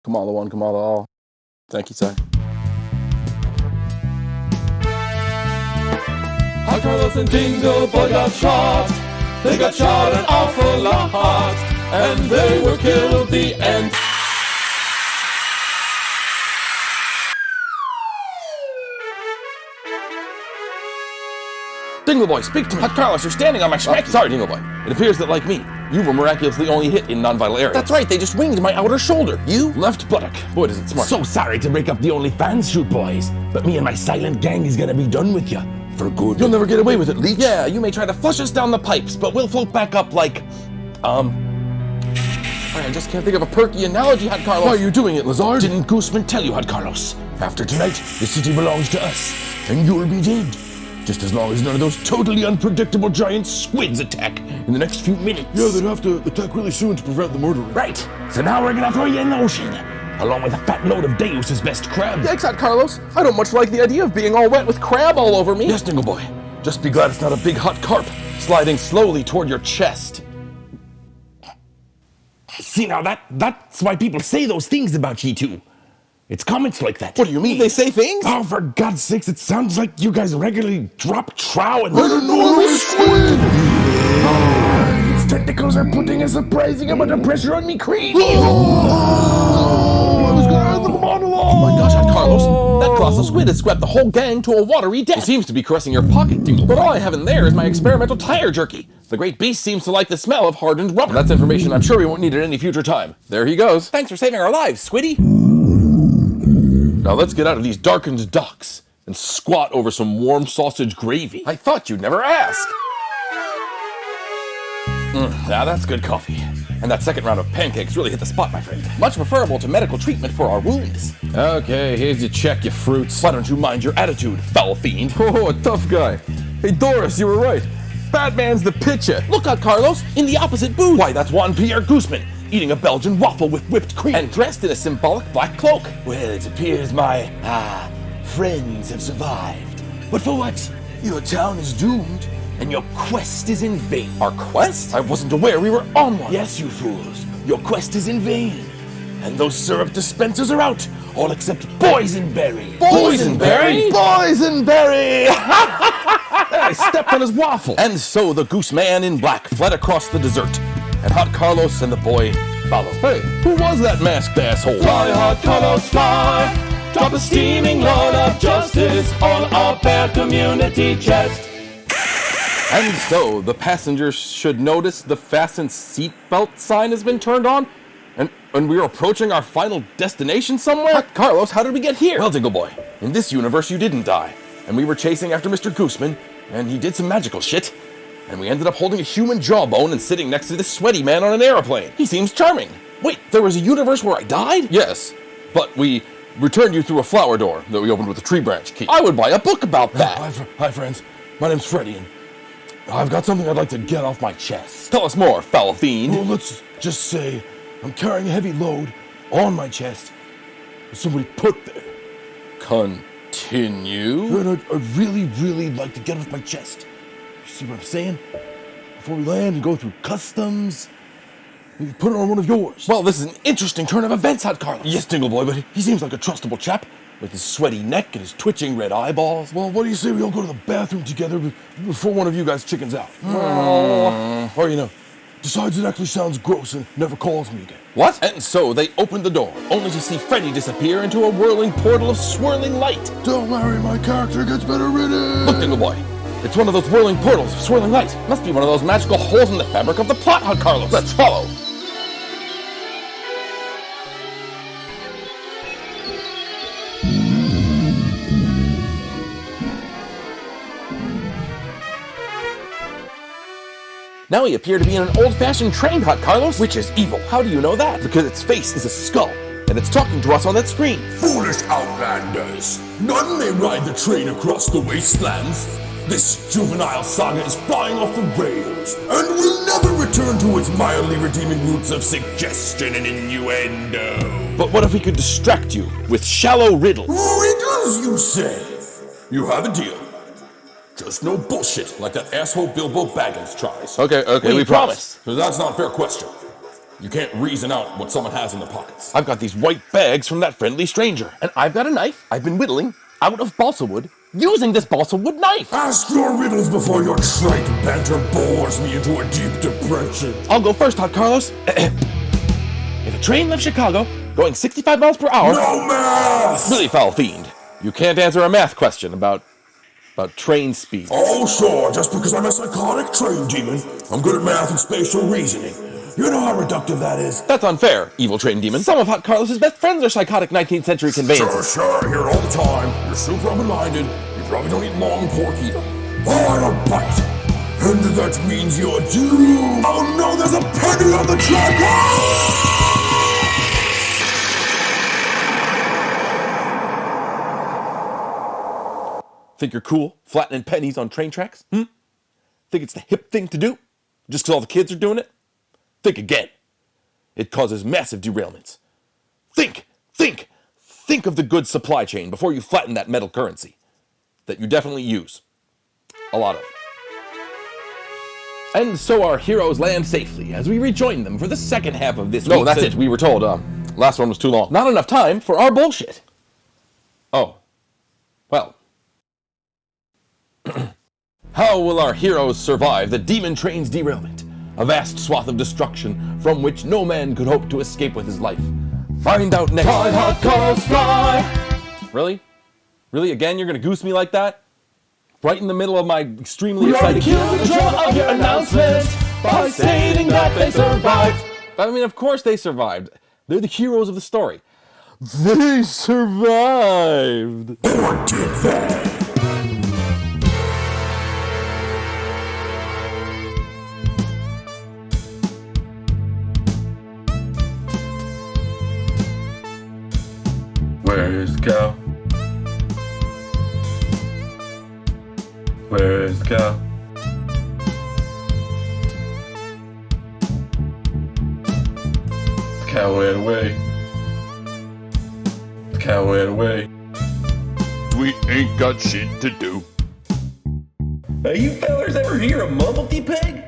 Kamala 1, Kamala all. Thank you, sir. Hot Carlos and Jingle Boy got shot. They got shot an awful lot, and they were killed the end. Dingle Boy, speak to me. Hot Carlos, you're standing on my schmack. Sorry, Dingle Boy. It appears that, like me, you were miraculously only hit in non-vital areas. That's right, they just winged my outer shoulder. You? Left buttock. Boy, does it smart. So sorry to break up the OnlyFans shoot, boys, but me and my silent gang is gonna be done with you. For good. You'll never get away with it, Leech. Yeah, you may try to flush us down the pipes, but we'll float back up like, I just can't think of a perky analogy, Hot Carlos. Why are you doing it, Lazard? Didn't Gooseman tell you, Hot Carlos? After tonight, the city belongs to us, and you'll be dead. Just as long as none of those totally unpredictable giant squids attack in the next few minutes. Yeah, they'd have to attack really soon to prevent the murdering. Right, so now we're gonna throw you in the ocean, along with a fat load of Deus's best crab. Yikes, Hot Carlos. I don't much like the idea of being all wet with crab all over me. Yes, Dingle Boy. Just be glad it's not a big hot carp sliding slowly toward your chest. See, now that's why people say those things about you two. It's comments like that. What do you mean? They say things? Oh, for God's sakes, it sounds like you guys regularly drop trow and... I didn't know it was squid! Its tentacles are putting a surprising amount of pressure on me, Creed. I was gonna end the monologue! Oh my gosh, Hot Carlos. That colossal squid has swept the whole gang to a watery death. It seems to be caressing your pocket, Dingle. But all I have in there is my experimental tire jerky. The great beast seems to like the smell of hardened rubber. That's information I'm sure we won't need at any future time. There he goes. Thanks for saving our lives, Squiddy. Now let's get out of these darkened docks and squat over some warm sausage gravy. I thought you'd never ask. Now that's good coffee. And that second round of pancakes really hit the spot, my friend. Much preferable to medical treatment for our wounds. Okay, here's your check, you fruits. Why don't you mind your attitude, foul fiend? Oh, a tough guy. Hey, Doris, you were right. Batman's the pitcher. Look out, Carlos, in the opposite booth. Why, that's Juan Pierre Gooseman, eating a Belgian waffle with whipped cream and dressed in a symbolic black cloak. Well, it appears my, friends have survived. But for what? Your town is doomed, and your quest is in vain. Our quest? I wasn't aware we were on one. Yes, you fools. Your quest is in vain. And those syrup dispensers are out, all except Boysenberry. Boysenberry? Boysenberry! I stepped on his waffle. And so the goose man in black fled across the desert, and Hot Carlos and the boy followed. Hey, who was that masked asshole? Fly, Hot Carlos, fly. Drop a steaming load of justice on our bare community chest. And so the passengers should notice the fasten seatbelt sign has been turned on, and we're approaching our final destination somewhere? Hot Carlos, how did we get here? Well, Dingle Boy, in this universe you didn't die, and we were chasing after Mr. Gooseman, and he did some magical shit, and we ended up holding a human jawbone and sitting next to this sweaty man on an airplane. He seems charming. Wait, there was a universe where I died? Yes, but we returned you through a flower door that we opened with a tree branch key. I would buy a book about that. Hi, friends. My name's Freddy, and I've got something I'd like to get off my chest. Tell us more, foul fiend. Well, let's just say I'm carrying a heavy load on my chest that somebody put there. Continue. And I'd really, really like to get off my chest. You see what I'm saying? Before we land and go through customs, we can put it on one of yours. Well, this is an interesting turn of events, Hot Carlos. Yes, Dingle Boy, but he seems like a trustable chap. With his sweaty neck and his twitching red eyeballs. Well, what do you say we all go to the bathroom together before one of you guys chickens out? Or, decides it actually sounds gross and never calls me again. What? And so they opened the door, only to see Freddy disappear into a whirling portal of swirling light. Don't worry, my character gets better written. Look, Dingle Boy. It's one of those whirling portals of swirling light. Must be one of those magical holes in the fabric of the plot, Hot Carlos. Let's follow. Now we appear to be in an old-fashioned train, Hot Carlos, which is evil. How do you know that? Because its face is a skull, and it's talking to us on that screen. Foolish outlanders! None may ride the train across the wastelands. This juvenile saga is flying off the rails, and will never return to its mildly redeeming roots of suggestion and innuendo. But what if we could distract you with shallow riddles? Riddles, you say? You have a deal. Just no bullshit like that asshole Bilbo Baggins tries. Okay, we promise. So that's not a fair question. You can't reason out what someone has in their pockets. I've got these white bags from that friendly stranger. And I've got a knife I've been whittling out of balsa wood using this balsa wood knife. Ask your riddles before your trite banter bores me into a deep depression. I'll go first, Hot Carlos. If a train left Chicago going 65 miles per hour... No math! Really foul fiend. You can't answer a math question about train speed. Oh, sure, just because I'm a psychotic train demon, I'm good at math and spatial reasoning. You know how reductive that is? That's unfair, evil train demon. Some of Hot Carlos's best friends are psychotic 19th century conveyances. Sure, here all the time. You're super open-minded. You probably don't eat long pork either. Oh, and a bite. And that means you're doomed. Oh no, there's a penny on the track! Think you're cool, flattening pennies on train tracks? Think it's the hip thing to do? Just because all the kids are doing it? Think again. It causes massive derailments. Think of the goods supply chain before you flatten that metal currency that you definitely use. A lot of. And so our heroes land safely as we rejoin them for the second half of this week's... No, that's it. We were told, last one was too long. Not enough time for our bullshit. Oh. Well. How will our heroes survive the demon train's derailment? A vast swath of destruction from which no man could hope to escape with his life. Find out next. Fly, Hot Carlos, fly! Really? Really? Again, you're gonna goose me like that? Right in the middle of my extremely exciting... Kill the drama of your announcements by stating that they survived. I mean, of course they survived. They're the heroes of the story. They survived! Or did they? Where's the cow? Where's the cow? The cow went away. The cow went away. We ain't got shit to do. Hey, you fellers ever hear of Mumblety Pig?